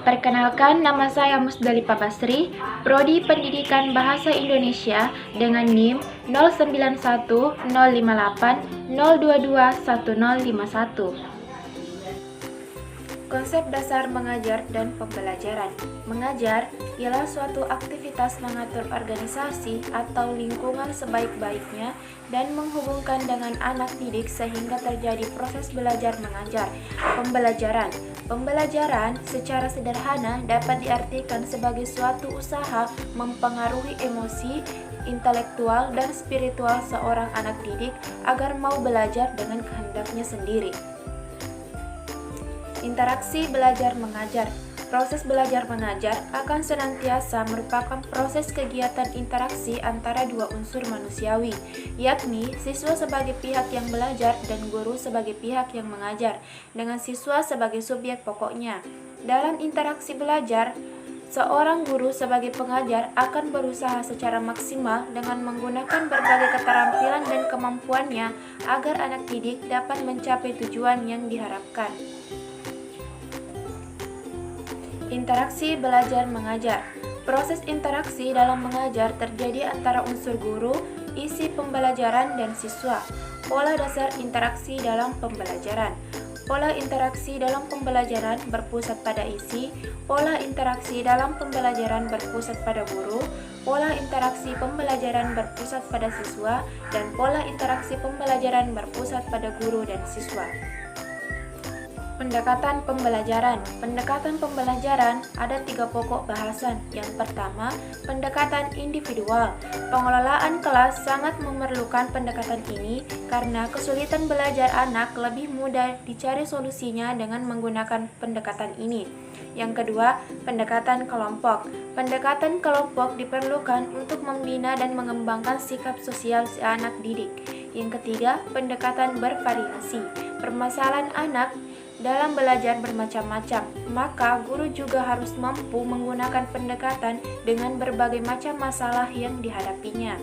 Perkenalkan, nama saya Musdalifah Basri, Prodi Pendidikan Bahasa Indonesia dengan NIM 091058022101. Konsep dasar mengajar dan pembelajaran. Mengajar ialah suatu aktivitas mengatur organisasi atau lingkungan sebaik-baiknya dan menghubungkan dengan anak didik sehingga terjadi proses belajar mengajar. Pembelajaran. Pembelajaran secara sederhana dapat diartikan sebagai suatu usaha mempengaruhi emosi, intelektual, dan spiritual seorang anak didik agar mau belajar dengan kehendaknya sendiri. Interaksi belajar mengajar. Proses belajar mengajar akan senantiasa merupakan proses kegiatan interaksi antara dua unsur manusiawi, yakni siswa sebagai pihak yang belajar dan guru sebagai pihak yang mengajar, dengan siswa sebagai subjek pokoknya. Dalam interaksi belajar, seorang guru sebagai pengajar akan berusaha secara maksimal dengan menggunakan berbagai keterampilan dan kemampuannya agar anak didik dapat mencapai tujuan yang diharapkan. Interaksi belajar mengajar. Proses interaksi dalam mengajar terjadi antara unsur guru, isi pembelajaran, dan siswa. Pola dasar interaksi dalam pembelajaran. Pola interaksi dalam pembelajaran berpusat pada isi, pola interaksi dalam pembelajaran berpusat pada guru, pola interaksi pembelajaran berpusat pada siswa, dan pola interaksi pembelajaran berpusat pada guru dan siswa. Pendekatan pembelajaran. Pendekatan pembelajaran ada 3 pokok bahasan. Yang pertama, pendekatan individual. Pengelolaan kelas sangat memerlukan pendekatan ini karena kesulitan belajar anak lebih mudah dicari solusinya dengan menggunakan pendekatan ini. Yang kedua, pendekatan kelompok. Pendekatan kelompok diperlukan untuk membina dan mengembangkan sikap sosial si anak didik. Yang ketiga, pendekatan bervariasi. Permasalahan anak dalam belajar bermacam-macam, maka guru juga harus mampu menggunakan pendekatan dengan berbagai macam masalah yang dihadapinya.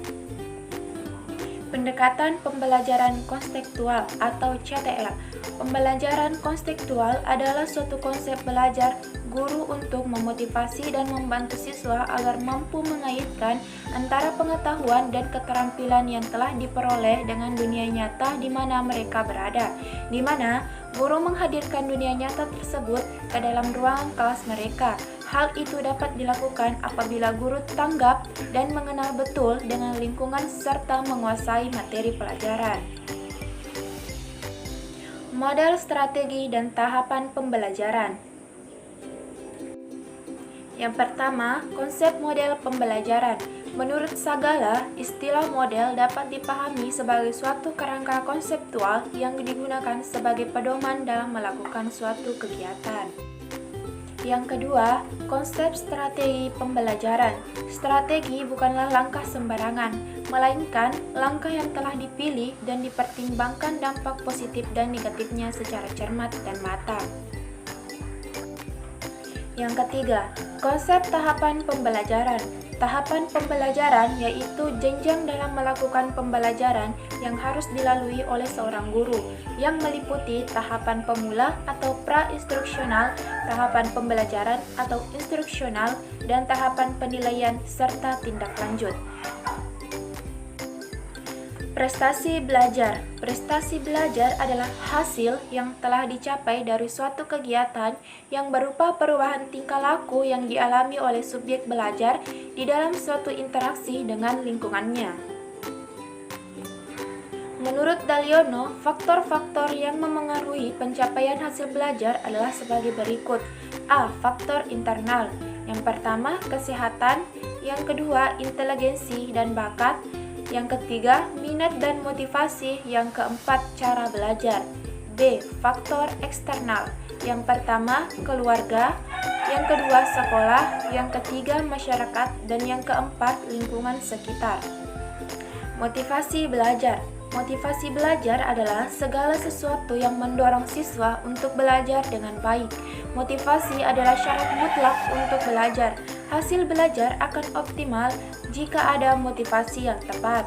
Pendekatan pembelajaran konstekstual atau CTL. Pembelajaran konstekstual adalah suatu konsep belajar guru untuk memotivasi dan membantu siswa agar mampu mengaitkan antara pengetahuan dan keterampilan yang telah diperoleh dengan dunia nyata di mana mereka berada, di mana guru menghadirkan dunia nyata tersebut ke dalam ruangan kelas mereka. Hal itu dapat dilakukan apabila guru tanggap dan mengenal betul dengan lingkungan serta menguasai materi pelajaran. Model, strategi, dan tahapan pembelajaran. Yang pertama, konsep model pembelajaran. Menurut Sagala, istilah model dapat dipahami sebagai suatu kerangka konseptual yang digunakan sebagai pedoman dalam melakukan suatu kegiatan. Yang kedua, konsep strategi pembelajaran. Strategi bukanlah langkah sembarangan, melainkan langkah yang telah dipilih dan dipertimbangkan dampak positif dan negatifnya secara cermat dan matang. Yang ketiga, konsep tahapan pembelajaran. Tahapan pembelajaran yaitu jenjang dalam melakukan pembelajaran yang harus dilalui oleh seorang guru, yang meliputi tahapan pemula atau pra-instruksional, tahapan pembelajaran atau instruksional, dan tahapan penilaian serta tindak lanjut. Prestasi belajar. Prestasi belajar adalah hasil yang telah dicapai dari suatu kegiatan yang berupa perubahan tingkah laku yang dialami oleh subjek belajar di dalam suatu interaksi dengan lingkungannya. Menurut Daliono, faktor-faktor yang memengaruhi pencapaian hasil belajar adalah sebagai berikut. A. Faktor internal. Yang pertama, kesehatan. Yang kedua, inteligensi dan bakat. Yang ketiga, minat dan motivasi. Yang keempat, cara belajar. B. Faktor eksternal. Yang pertama, keluarga. Yang kedua, sekolah. Yang ketiga, masyarakat. Dan yang keempat, lingkungan sekitar. Motivasi belajar. Motivasi belajar adalah segala sesuatu yang mendorong siswa untuk belajar dengan baik. Motivasi adalah syarat mutlak untuk belajar. Hasil belajar akan optimal jika ada motivasi yang tepat.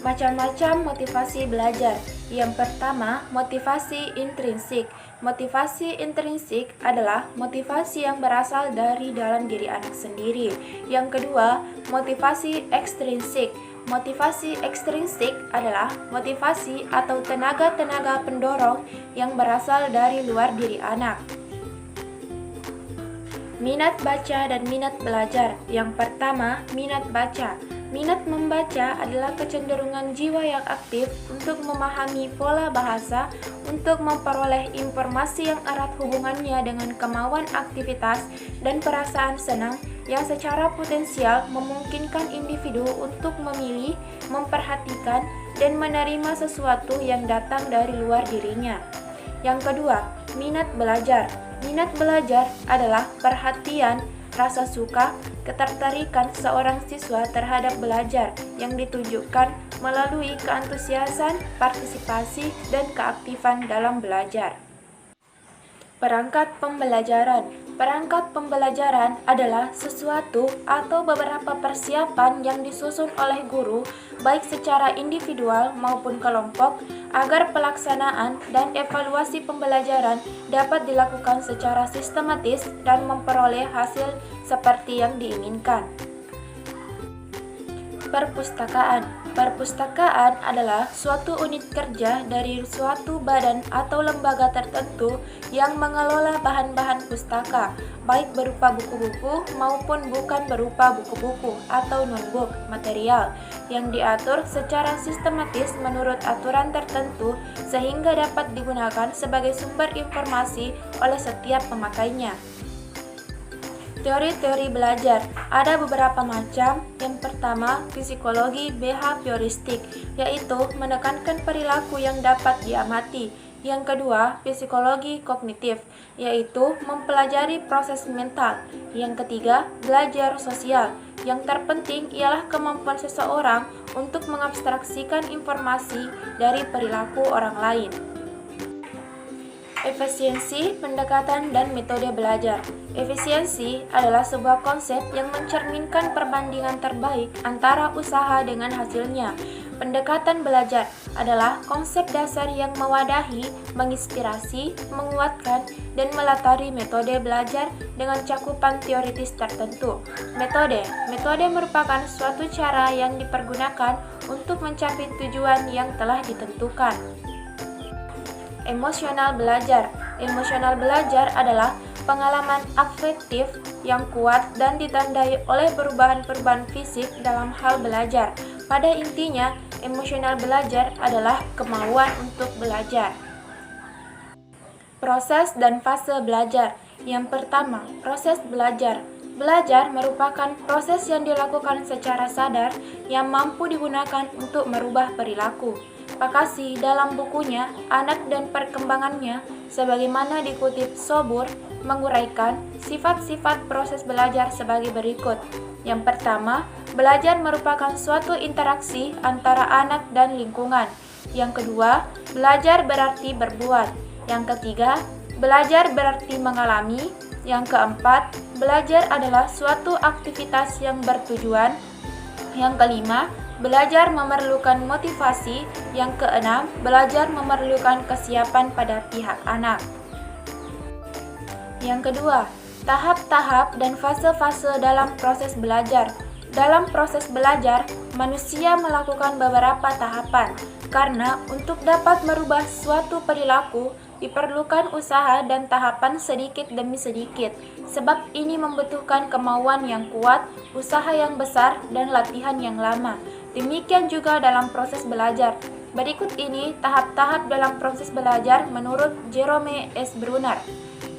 Macam-macam motivasi belajar. Yang pertama, motivasi intrinsik. Motivasi intrinsik adalah motivasi yang berasal dari dalam diri anak sendiri. Yang kedua, motivasi ekstrinsik. Motivasi ekstrinsik adalah motivasi atau tenaga-tenaga pendorong yang berasal dari luar diri anak. Minat baca dan minat belajar. Yang pertama, minat baca. Minat membaca adalah kecenderungan jiwa yang aktif untuk memahami pola bahasa, untuk memperoleh informasi yang erat hubungannya dengan kemauan aktivitas dan perasaan senang yang secara potensial memungkinkan individu untuk memilih, memperhatikan, dan menerima sesuatu yang datang dari luar dirinya. Yang kedua, minat belajar. Minat belajar adalah perhatian, rasa suka, ketertarikan seorang siswa terhadap belajar yang ditujukan melalui keantusiasan, partisipasi, dan keaktifan dalam belajar. Perangkat pembelajaran. Perangkat pembelajaran adalah sesuatu atau beberapa persiapan yang disusun oleh guru, baik secara individual maupun kelompok, agar pelaksanaan dan evaluasi pembelajaran dapat dilakukan secara sistematis dan memperoleh hasil seperti yang diinginkan. Perpustakaan. Perpustakaan adalah suatu unit kerja dari suatu badan atau lembaga tertentu yang mengelola bahan-bahan pustaka, baik berupa buku-buku maupun bukan berupa buku-buku atau non-book material, yang diatur secara sistematis menurut aturan tertentu sehingga dapat digunakan sebagai sumber informasi oleh setiap pemakainya. Teori-teori belajar ada beberapa macam. Yang pertama, psikologi behavioristik, yaitu menekankan perilaku yang dapat diamati. Yang kedua, psikologi kognitif, yaitu mempelajari proses mental. Yang ketiga, belajar sosial. Yang terpenting ialah kemampuan seseorang untuk mengabstraksikan informasi dari perilaku orang lain. Efisiensi, pendekatan, dan metode belajar. Efisiensi adalah sebuah konsep yang mencerminkan perbandingan terbaik antara usaha dengan hasilnya. Pendekatan belajar adalah konsep dasar yang mewadahi, menginspirasi, menguatkan, dan melatari metode belajar dengan cakupan teoritis tertentu. Metode merupakan suatu cara yang dipergunakan untuk mencapai tujuan yang telah ditentukan. Emosional belajar. Emosional belajar adalah pengalaman afektif yang kuat dan ditandai oleh perubahan-perubahan fisik dalam hal belajar. Pada intinya, emosional belajar adalah kemauan untuk belajar. Proses dan fase belajar. Yang pertama, proses belajar. Belajar merupakan proses yang dilakukan secara sadar yang mampu digunakan untuk merubah perilaku. Pakasi dalam bukunya Anak dan Perkembangannya, sebagaimana dikutip Sobur, menguraikan sifat-sifat proses belajar sebagai berikut. Yang pertama, belajar merupakan suatu interaksi antara anak dan lingkungan. Yang kedua, belajar berarti berbuat. Yang ketiga, belajar berarti mengalami. Yang keempat, belajar adalah suatu aktivitas yang bertujuan. Yang kelima, belajar memerlukan motivasi. Yang keenam, belajar memerlukan kesiapan pada pihak anak. Yang kedua, tahap-tahap dan fase-fase dalam proses belajar. Dalam proses belajar, manusia melakukan beberapa tahapan, karena untuk dapat merubah suatu perilaku, diperlukan usaha dan tahapan sedikit demi sedikit. Sebab ini membutuhkan kemauan yang kuat, usaha yang besar, dan latihan yang lama. Demikian juga dalam proses belajar. Berikut ini tahap-tahap dalam proses belajar menurut Jerome S. Brunner.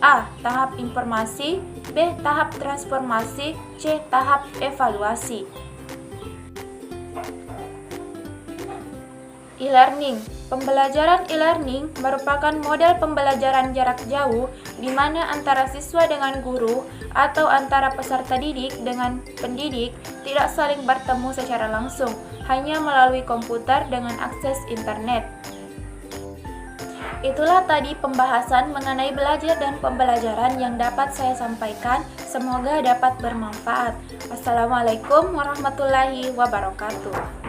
A. Tahap informasi. B. Tahap transformasi. C. Tahap evaluasi. E-learning. Pembelajaran e-learning merupakan model pembelajaran jarak jauh di mana antara siswa dengan guru atau antara peserta didik dengan pendidik tidak saling bertemu secara langsung, hanya melalui komputer dengan akses internet. Itulah tadi pembahasan mengenai belajar dan pembelajaran yang dapat saya sampaikan. Semoga dapat bermanfaat. Wassalamualaikum warahmatullahi wabarakatuh.